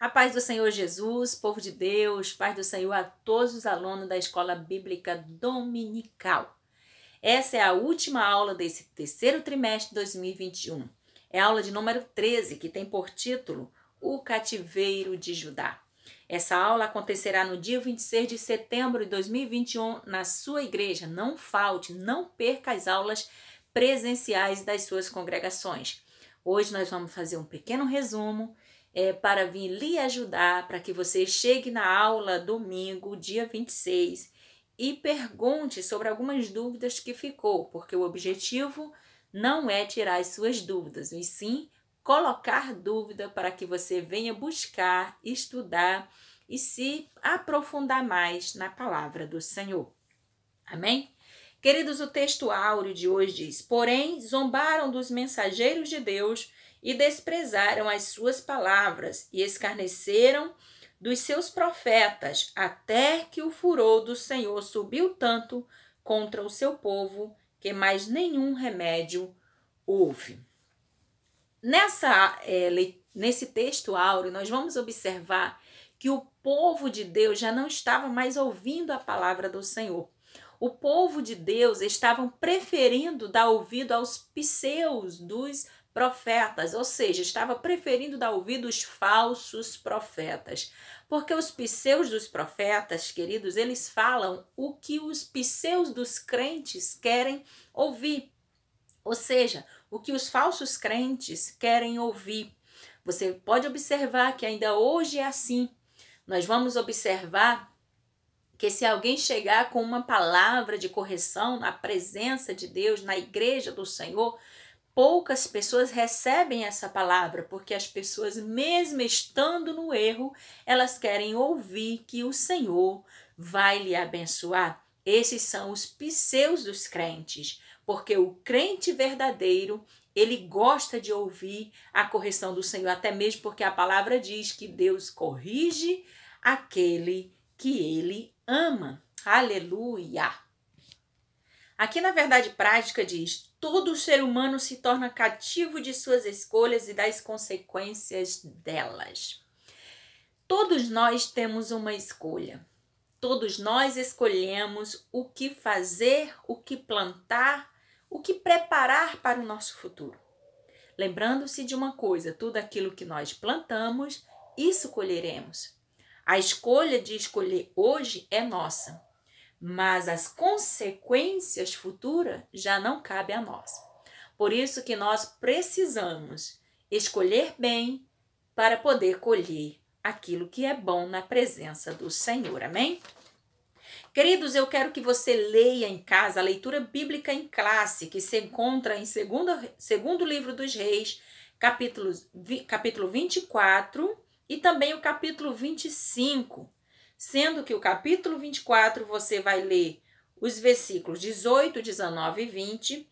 A paz do Senhor Jesus, povo de Deus, paz do Senhor a todos os alunos da Escola Bíblica Dominical. Essa é a última aula desse terceiro trimestre de 2021. É a aula de número 13, que tem por título O Cativeiro de Judá. Essa aula acontecerá no dia 26 de setembro de 2021 na sua igreja. Não falte, não perca as aulas presenciais das suas congregações. Hoje nós vamos fazer um pequeno resumo para vir lhe ajudar, para que você chegue na aula domingo, dia 26, e pergunte sobre algumas dúvidas que ficou, porque o objetivo não é tirar as suas dúvidas, e sim colocar dúvida para que você venha buscar, estudar e se aprofundar mais na palavra do Senhor. Amém? Queridos, o texto áureo de hoje diz: porém, zombaram dos mensageiros de Deus e desprezaram as suas palavras e escarneceram dos seus profetas, até que o furor do Senhor subiu tanto contra o seu povo, que mais nenhum remédio houve. Nesse texto áureo, nós vamos observar que o povo de Deus já não estava mais ouvindo a palavra do Senhor. O povo de Deus estavam preferindo dar ouvido aos pseus dos profetas, ou seja, estava preferindo dar ouvido aos falsos profetas. Porque os pseus dos profetas, queridos, eles falam o que os pseus dos crentes querem ouvir. Ou seja, o que os falsos crentes querem ouvir. Você pode observar que ainda hoje é assim. Nós vamos observar que se alguém chegar com uma palavra de correção na presença de Deus, na igreja do Senhor, poucas pessoas recebem essa palavra, porque as pessoas, mesmo estando no erro, elas querem ouvir que o Senhor vai lhe abençoar. Esses são os pseus dos crentes, porque o crente verdadeiro, ele gosta de ouvir a correção do Senhor, até mesmo porque a palavra diz que Deus corrige aquele que ele ama. Aleluia! Aqui na verdade prática diz: todo ser humano se torna cativo de suas escolhas e das consequências delas. Todos nós temos uma escolha. Todos nós escolhemos o que fazer, o que plantar, o que preparar para o nosso futuro. Lembrando-se de uma coisa: tudo aquilo que nós plantamos, isso colheremos. A escolha de escolher hoje é nossa, mas as consequências futuras já não cabem a nós. Por isso que nós precisamos escolher bem para poder colher aquilo que é bom na presença do Senhor. Amém? Queridos, eu quero que você leia em casa a leitura bíblica em classe, que se encontra em segundo livro dos Reis, capítulo 24 e também o capítulo 25. Sendo que o capítulo 24 você vai ler os versículos 18, 19 e 20.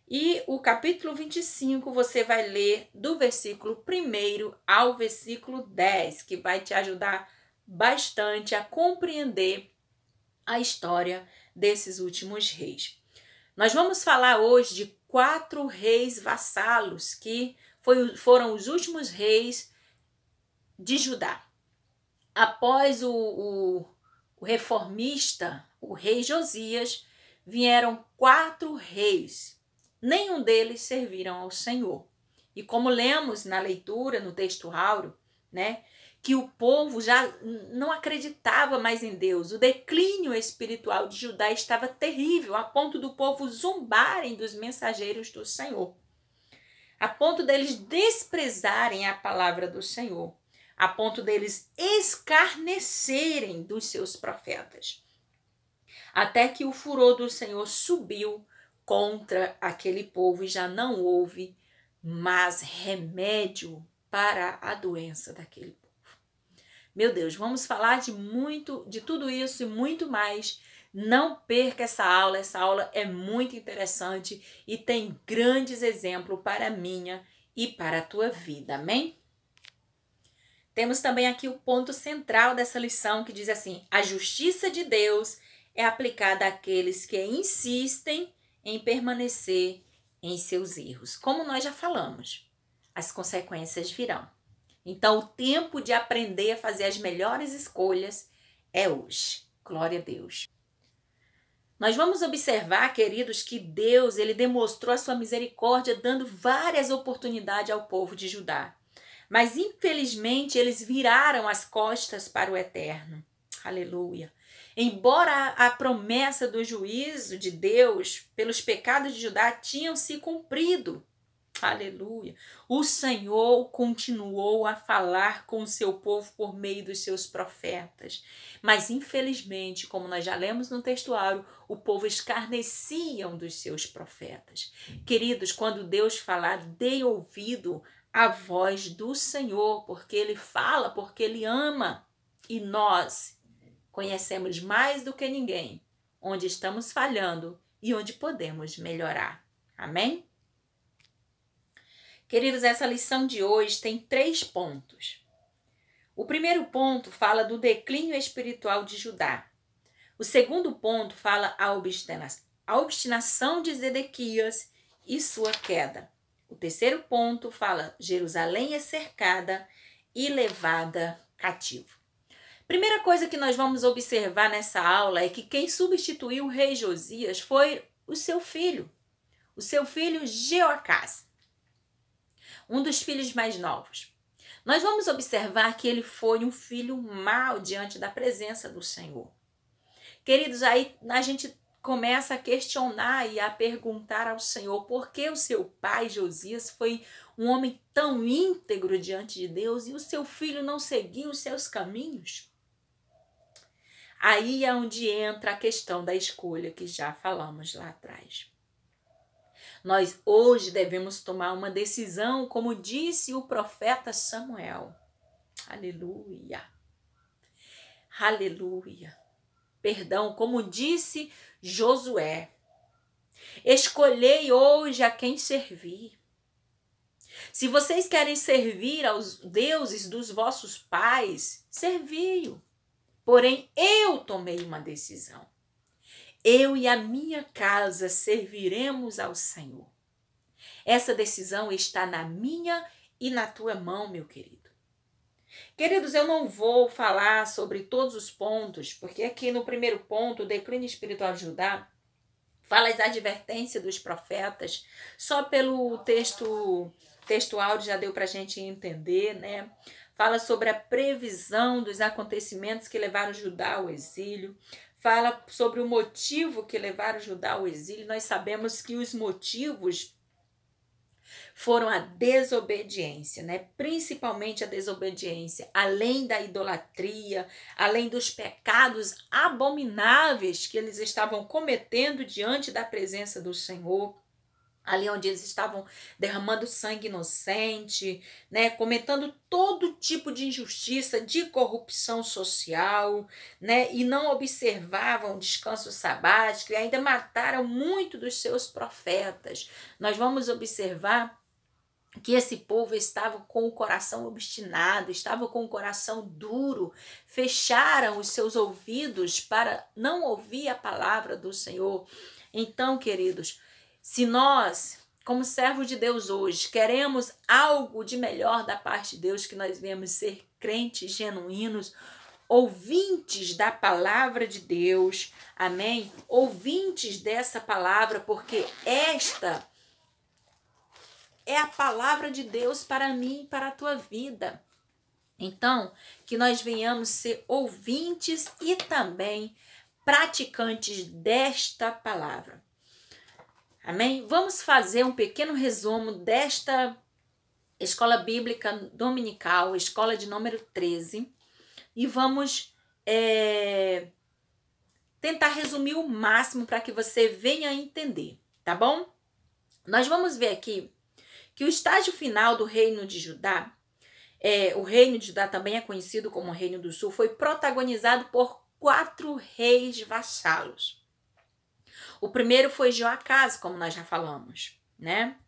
E o capítulo 25 você vai ler do versículo 1 ao versículo 10, que vai te ajudar bastante a compreender a história desses últimos reis. Nós vamos falar hoje de 4 reis vassalos, que foram os últimos reis de Judá. Após o reformista, o rei Josias, vieram 4 reis. Nenhum deles serviram ao Senhor. E como lemos na leitura, no texto áureo, que o povo já não acreditava mais em Deus. O declínio espiritual de Judá estava terrível, a ponto do povo zombarem dos mensageiros do Senhor. A ponto deles desprezarem a palavra do Senhor. A ponto deles escarnecerem dos seus profetas. Até que o furor do Senhor subiu contra aquele povo e já não houve mais remédio para a doença daquele povo. Meu Deus, vamos falar de tudo isso e muito mais. Não perca essa aula é muito interessante e tem grandes exemplos para a minha e para a tua vida, amém? Temos também aqui o ponto central dessa lição que diz assim: a justiça de Deus é aplicada àqueles que insistem em permanecer em seus erros. Como nós já falamos, as consequências virão. Então, o tempo de aprender a fazer as melhores escolhas é hoje. Glória a Deus. Nós vamos observar, queridos, que Deus, ele demonstrou a sua misericórdia dando várias oportunidades ao povo de Judá. Mas, infelizmente, eles viraram as costas para o Eterno. Aleluia. Embora a promessa do juízo de Deus pelos pecados de Judá tinham se cumprido, aleluia, o Senhor continuou a falar com o seu povo por meio dos seus profetas. Mas, infelizmente, como nós já lemos no textuário, o povo escarnecia dos seus profetas. Queridos, quando Deus falar, dê ouvido à voz do Senhor, porque Ele fala, porque Ele ama. E nós conhecemos mais do que ninguém onde estamos falhando e onde podemos melhorar. Amém? Queridos, essa lição de hoje tem 3 pontos. O primeiro ponto fala do declínio espiritual de Judá. O segundo ponto fala a obstinação de Zedequias e sua queda. O terceiro ponto fala Jerusalém é cercada e levada cativo. Primeira coisa que nós vamos observar nessa aula é que quem substituiu o rei Josias foi o seu filho Jeoacás, um dos filhos mais novos. Nós vamos observar que ele foi um filho mau diante da presença do Senhor. Queridos, aí a gente começa a questionar e a perguntar ao Senhor por que o seu pai Josias foi um homem tão íntegro diante de Deus e o seu filho não seguiu os seus caminhos. Aí é onde entra a questão da escolha que já falamos lá atrás. Nós hoje devemos tomar uma decisão, como disse o profeta Samuel. Aleluia. Aleluia. Perdão, como disse Josué. Escolhei hoje a quem servir. Se vocês querem servir aos deuses dos vossos pais, servi-o. Porém, eu tomei uma decisão. Eu e a minha casa serviremos ao Senhor. Essa decisão está na minha e na tua mão, meu querido. Queridos, eu não vou falar sobre todos os pontos, porque aqui no primeiro ponto, o declínio espiritual de Judá, fala as advertências dos profetas. Só pelo textual já deu para a gente entender, né? Fala sobre a previsão dos acontecimentos que levaram Judá ao exílio. Fala sobre o motivo que levaram Judá ao exílio. Nós sabemos que os motivos foram a desobediência, né? Principalmente a desobediência, além da idolatria, além dos pecados abomináveis que eles estavam cometendo diante da presença do Senhor. Ali onde eles estavam derramando sangue inocente, né, cometendo todo tipo de injustiça, de corrupção social, né, e não observavam o descanso sabático e ainda mataram muito dos seus profetas. Nós vamos observar que esse povo estava com o coração obstinado, estava com o coração duro, fecharam os seus ouvidos para não ouvir a palavra do Senhor. Então, queridos, se nós, como servos de Deus hoje, queremos algo de melhor da parte de Deus, que nós venhamos ser crentes genuínos, ouvintes da palavra de Deus, amém? Ouvintes dessa palavra, porque esta é a palavra de Deus para mim e para a tua vida. Então, que nós venhamos ser ouvintes e também praticantes desta palavra. Amém? Vamos fazer um pequeno resumo desta escola bíblica dominical, escola de número 13, e vamos tentar resumir o máximo para que você venha entender, tá bom? Nós vamos ver aqui que o estágio final do reino de Judá, o reino de Judá também é conhecido como Reino do Sul, foi protagonizado por 4 reis vassalos. O primeiro foi Jeoacás, como nós já falamos, né?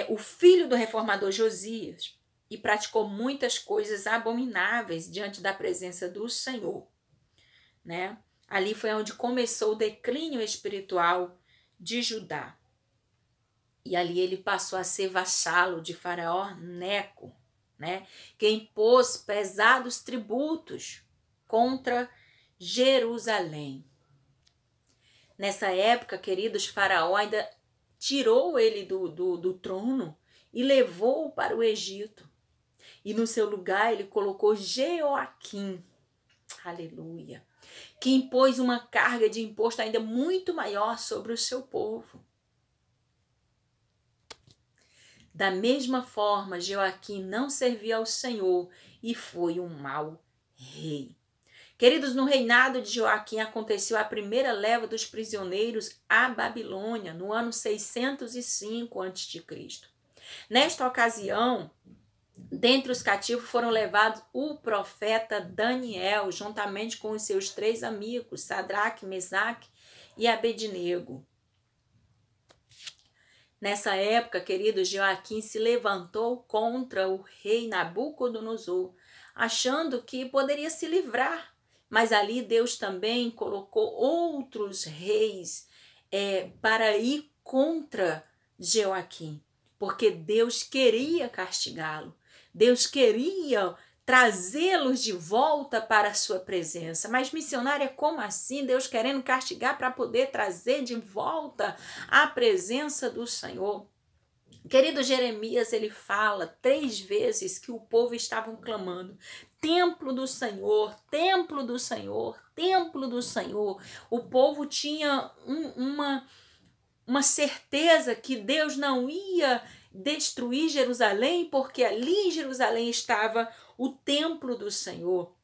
O filho do reformador Josias, e praticou muitas coisas abomináveis diante da presença do Senhor, né? Ali foi onde começou o declínio espiritual de Judá. E ali ele passou a ser vassalo de Faraó Neco, né? Que impôs pesados tributos contra Jerusalém. Nessa época, queridos, Faraó ainda tirou ele do trono e levou-o para o Egito. E no seu lugar ele colocou Jeoaquim, aleluia, que impôs uma carga de imposto ainda muito maior sobre o seu povo. Da mesma forma, Jeoaquim não servia ao Senhor e foi um mau rei. Queridos, no reinado de Joaquim aconteceu a primeira leva dos prisioneiros à Babilônia, no ano 605 a.C. Nesta ocasião, dentre os cativos foram levados o profeta Daniel, juntamente com os seus 3 amigos, Sadraque, Mesaque e Abednego. Nessa época, queridos, Joaquim se levantou contra o rei Nabucodonosor, achando que poderia se livrar. Mas ali Deus também colocou outros reis para ir contra Joaquim, porque Deus queria castigá-lo. Deus queria trazê-los de volta para a sua presença. Mas missionária, como assim? Deus querendo castigar para poder trazer de volta a presença do Senhor? Querido Jeremias, ele fala 3 vezes que o povo estava clamando: templo do Senhor, templo do Senhor, templo do Senhor. O povo tinha uma certeza que Deus não ia destruir Jerusalém, porque ali em Jerusalém estava o templo do Senhor.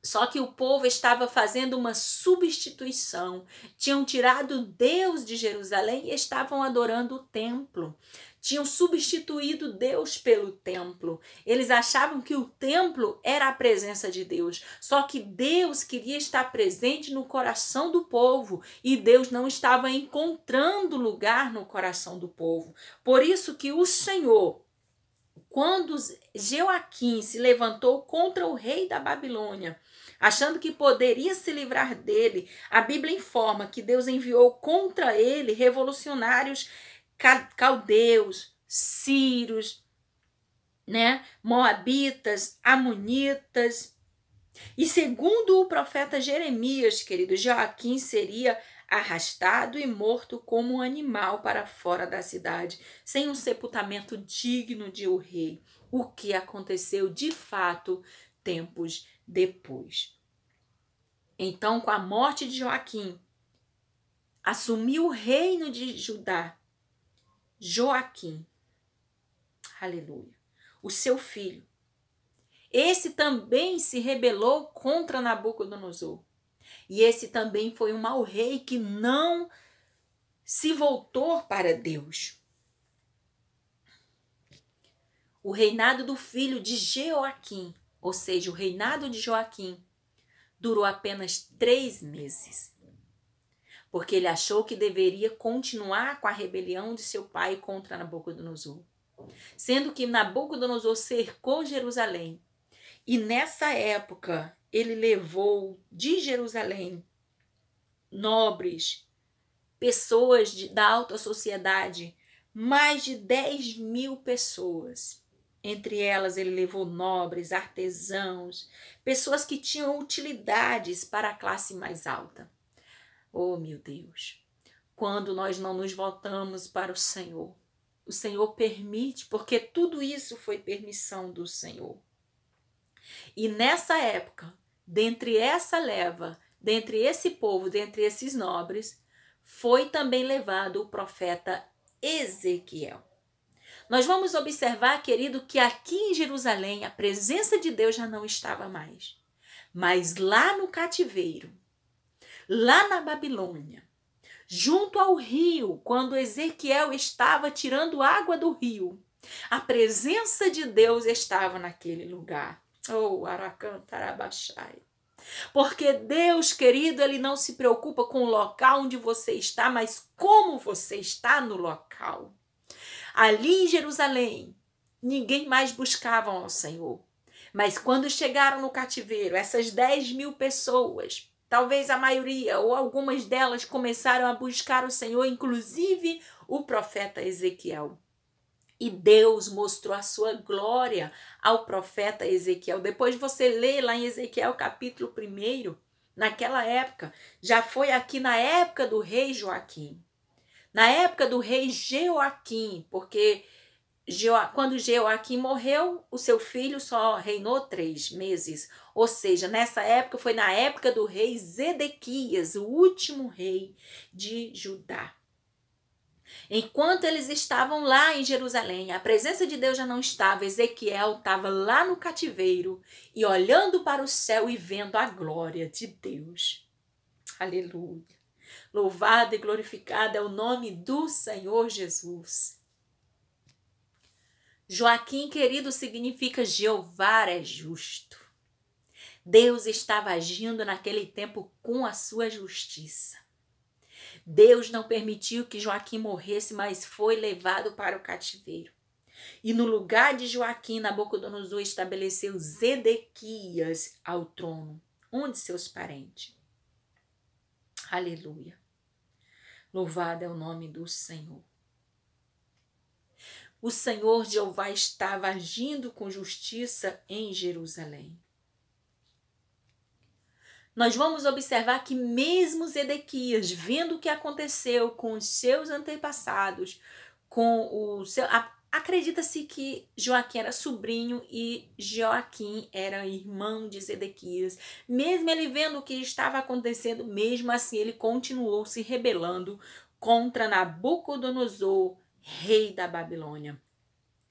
Só que o povo estava fazendo uma substituição. Tinham tirado Deus de Jerusalém e estavam adorando o templo. Tinham substituído Deus pelo templo. Eles achavam que o templo era a presença de Deus. Só que Deus queria estar presente no coração do povo. E Deus não estava encontrando lugar no coração do povo. Por isso que o Senhor, quando Joaquim se levantou contra o rei da Babilônia, achando que poderia se livrar dele, a Bíblia informa que Deus enviou contra ele revolucionários caldeus, sírios, né, moabitas, amonitas. E segundo o profeta Jeremias, querido, Joaquim seria arrastado e morto como um animal para fora da cidade, sem um sepultamento digno de o rei, o que aconteceu de fato tempos depois. Então, com a morte de Joaquim, assumiu o reino de Judá Joaquim, aleluia, o seu filho. Esse também se rebelou contra Nabucodonosor. E esse também foi um mau rei que não se voltou para Deus. O reinado do filho de Joaquim, ou seja, o reinado de Joaquim, durou apenas 3 meses. Porque ele achou que deveria continuar com a rebelião de seu pai contra Nabucodonosor. Sendo que Nabucodonosor cercou Jerusalém. E nessa época, ele levou de Jerusalém nobres, pessoas da alta sociedade, mais de 10.000 pessoas. Entre elas, ele levou nobres, artesãos, pessoas que tinham utilidades para a classe mais alta. Oh, meu Deus, quando nós não nos voltamos para o Senhor permite, porque tudo isso foi permissão do Senhor. E nessa época, dentre essa leva, dentre esse povo, dentre esses nobres, foi também levado o profeta Ezequiel. Nós vamos observar, querido, que aqui em Jerusalém a presença de Deus já não estava mais. Mas lá no cativeiro, lá na Babilônia, junto ao rio, quando Ezequiel estava tirando água do rio, a presença de Deus estava naquele lugar. Oh, Aracantarabachai. Porque Deus, querido, ele não se preocupa com o local onde você está, mas como você está no local. Ali em Jerusalém, ninguém mais buscava ao Senhor. Mas quando chegaram no cativeiro, essas 10.000 pessoas talvez a maioria ou algumas delas começaram a buscar o Senhor, inclusive o profeta Ezequiel. E Deus mostrou a sua glória ao profeta Ezequiel. Depois você lê lá em Ezequiel capítulo 1, naquela época, já foi aqui na época do rei Joaquim. Na época do rei Jeoaquim, porque quando Jeoaquim morreu, o seu filho só reinou 3 meses. Ou seja, nessa época foi na época do rei Zedequias, o último rei de Judá. Enquanto eles estavam lá em Jerusalém, a presença de Deus já não estava. Ezequiel estava lá no cativeiro e olhando para o céu e vendo a glória de Deus. Aleluia. Louvado e glorificado é o nome do Senhor Jesus. Joaquim, querido, significa Jeová é justo. Deus estava agindo naquele tempo com a sua justiça. Deus não permitiu que Joaquim morresse, mas foi levado para o cativeiro. E no lugar de Joaquim, Nabucodonosor estabeleceu Zedequias ao trono, um de seus parentes. Aleluia. Louvado é o nome do Senhor. O Senhor Jeová estava agindo com justiça em Jerusalém. Nós vamos observar que mesmo Zedequias, vendo o que aconteceu com os seus antepassados, acredita-se que Joaquim era sobrinho e Joaquim era irmão de Zedequias. Mesmo ele vendo o que estava acontecendo, mesmo assim ele continuou se rebelando contra Nabucodonosor, rei da Babilônia.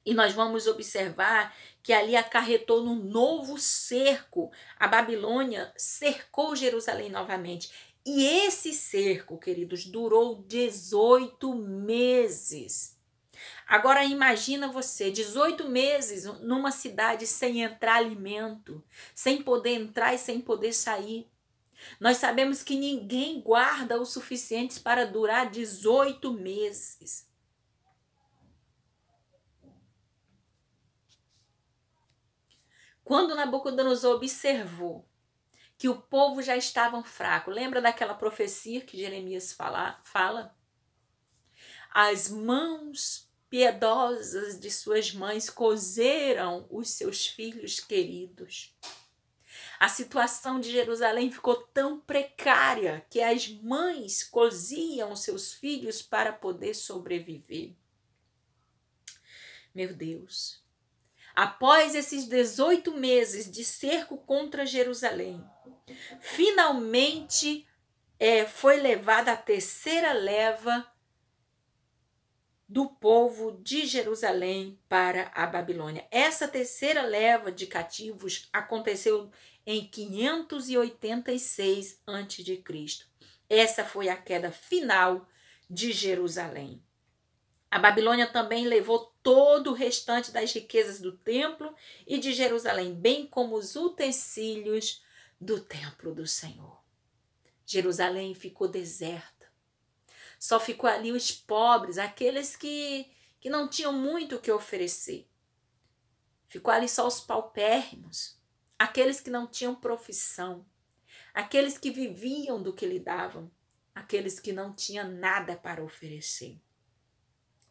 E nós vamos observar que ali acarretou num novo cerco. A Babilônia cercou Jerusalém novamente. E esse cerco, queridos, durou 18 meses. Agora imagina você, 18 meses numa cidade sem entrar alimento, sem poder entrar e sem poder sair. Nós sabemos que ninguém guarda o suficiente para durar 18 meses. Quando Nabucodonosor observou que o povo já estava fraco, lembra daquela profecia que Jeremias fala? As mãos piedosas de suas mães cozeram os seus filhos queridos. A situação de Jerusalém ficou tão precária que as mães coziam seus filhos para poder sobreviver. Meu Deus! Após esses 18 meses de cerco contra Jerusalém, finalmente foi levada a terceira leva do povo de Jerusalém para a Babilônia. Essa terceira leva de cativos aconteceu em 586 a.C. Essa foi a queda final de Jerusalém. A Babilônia também levou todo o restante das riquezas do templo e de Jerusalém, bem como os utensílios do templo do Senhor. Jerusalém ficou deserta. Só ficou ali os pobres, aqueles que não tinham muito o que oferecer. Ficou ali só os paupérrimos, aqueles que não tinham profissão, aqueles que viviam do que lhe davam, aqueles que não tinham nada para oferecer.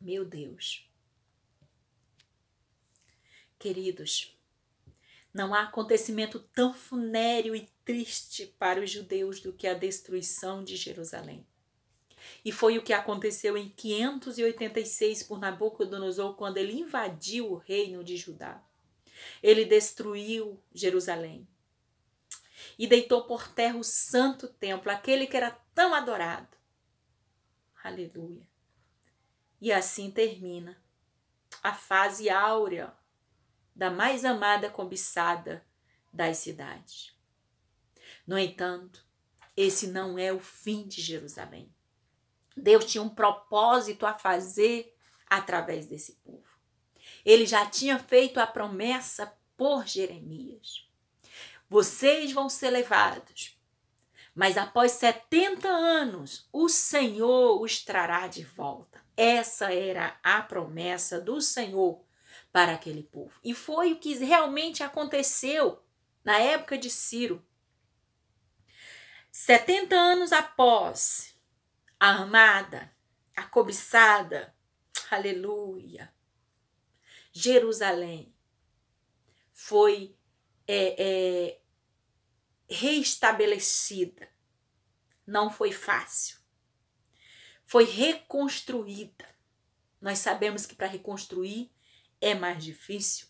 Meu Deus. Queridos, não há acontecimento tão funéreo e triste para os judeus do que a destruição de Jerusalém. E foi o que aconteceu em 586 por Nabucodonosor, quando ele invadiu o reino de Judá. Ele destruiu Jerusalém e deitou por terra o santo templo, aquele que era tão adorado. Aleluia. E assim termina a fase áurea da mais amada cobiçada das cidades. No entanto, esse não é o fim de Jerusalém. Deus tinha um propósito a fazer através desse povo. Ele já tinha feito a promessa por Jeremias. Vocês vão ser levados, mas após 70 anos, o Senhor os trará de volta. Essa era a promessa do Senhor para aquele povo. E foi o que realmente aconteceu na época de Ciro. 70 anos após a amada, a cobiçada, aleluia, Jerusalém foi reestabelecida. Não foi fácil. Foi reconstruída. Nós sabemos que para reconstruir é mais difícil.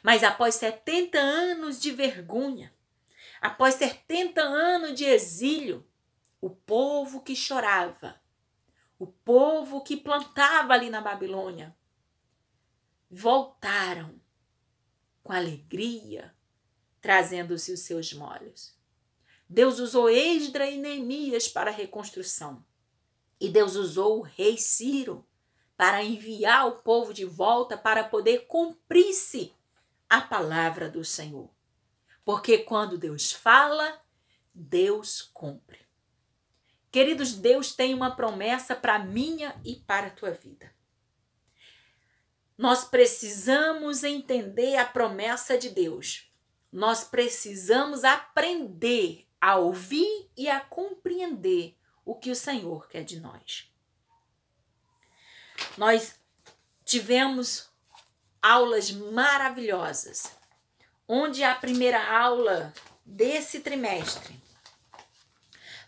Mas após 70 anos de vergonha, após 70 anos de exílio, o povo que chorava, o povo que plantava ali na Babilônia, voltaram com alegria, trazendo-se os seus molhos. Deus usou Esdras e Neemias para a reconstrução. E Deus usou o rei Ciro para enviar o povo de volta para poder cumprir-se a palavra do Senhor. Porque quando Deus fala, Deus cumpre. Queridos, Deus tem uma promessa para a minha e para a tua vida. Nós precisamos entender a promessa de Deus. Nós precisamos aprender a ouvir e a compreender o que o Senhor quer de nós. Nós tivemos aulas maravilhosas, onde a primeira aula desse trimestre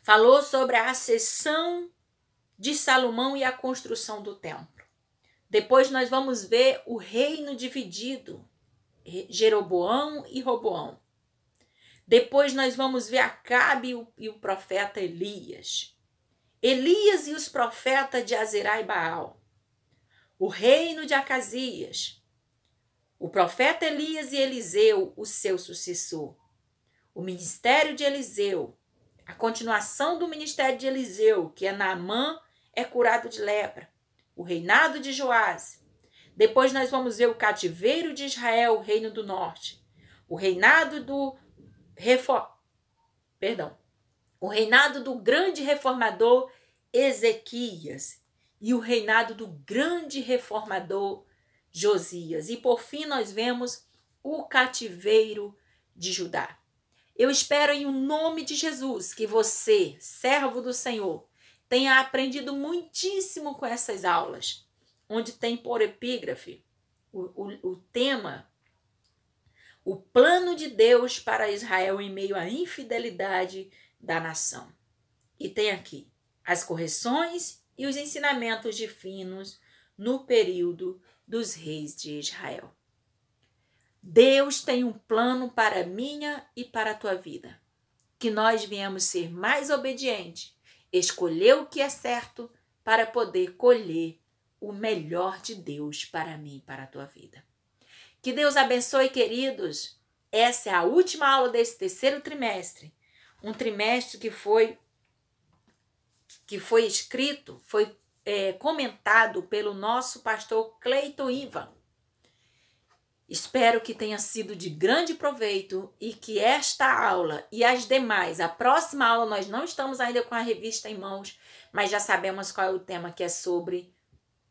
falou sobre a ascensão de Salomão e a construção do templo. Depois nós vamos ver o reino dividido, Jeroboão e Roboão. Depois nós vamos ver Acabe e o profeta Elias. Elias e os profetas de Azerá e Baal. O reino de Acasias. O profeta Elias e Eliseu, o seu sucessor. O ministério de Eliseu. A continuação do ministério de Eliseu, que é Naamã, é curado de lepra. O reinado de Joás. Depois nós vamos ver o cativeiro de Israel, o reino do norte. O reinado do grande reformador Ezequias e o reinado do grande reformador Josias. E por fim nós vemos o cativeiro de Judá. Eu espero em nome de Jesus que você, servo do Senhor, tenha aprendido muitíssimo com essas aulas, onde tem por epígrafe o tema, o plano de Deus para Israel em meio à infidelidade da nação. E tem aqui as correções e os ensinamentos divinos no período dos reis de Israel. Deus tem um plano para a minha e para a tua vida. Que nós viemos ser mais obedientes, escolher o que é certo para poder colher o melhor de Deus para mim e para a tua vida. Que Deus abençoe, queridos. Essa é a última aula desse terceiro trimestre. Um trimestre que foi escrito, foi comentado pelo nosso pastor Cleiton Ivan. Espero que tenha sido de grande proveito e que esta aula e as demais, a próxima aula nós não estamos ainda com a revista em mãos, mas já sabemos qual é o tema, que é sobre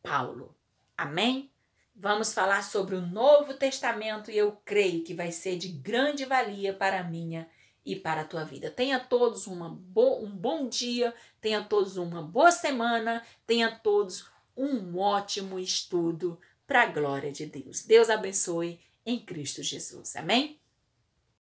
Paulo. Amém? Vamos falar sobre o Novo Testamento e eu creio que vai ser de grande valia para a minha e para a tua vida. Tenha todos um bom dia, tenha todos uma boa semana, tenha todos um ótimo estudo para a glória de Deus. Deus abençoe em Cristo Jesus. Amém?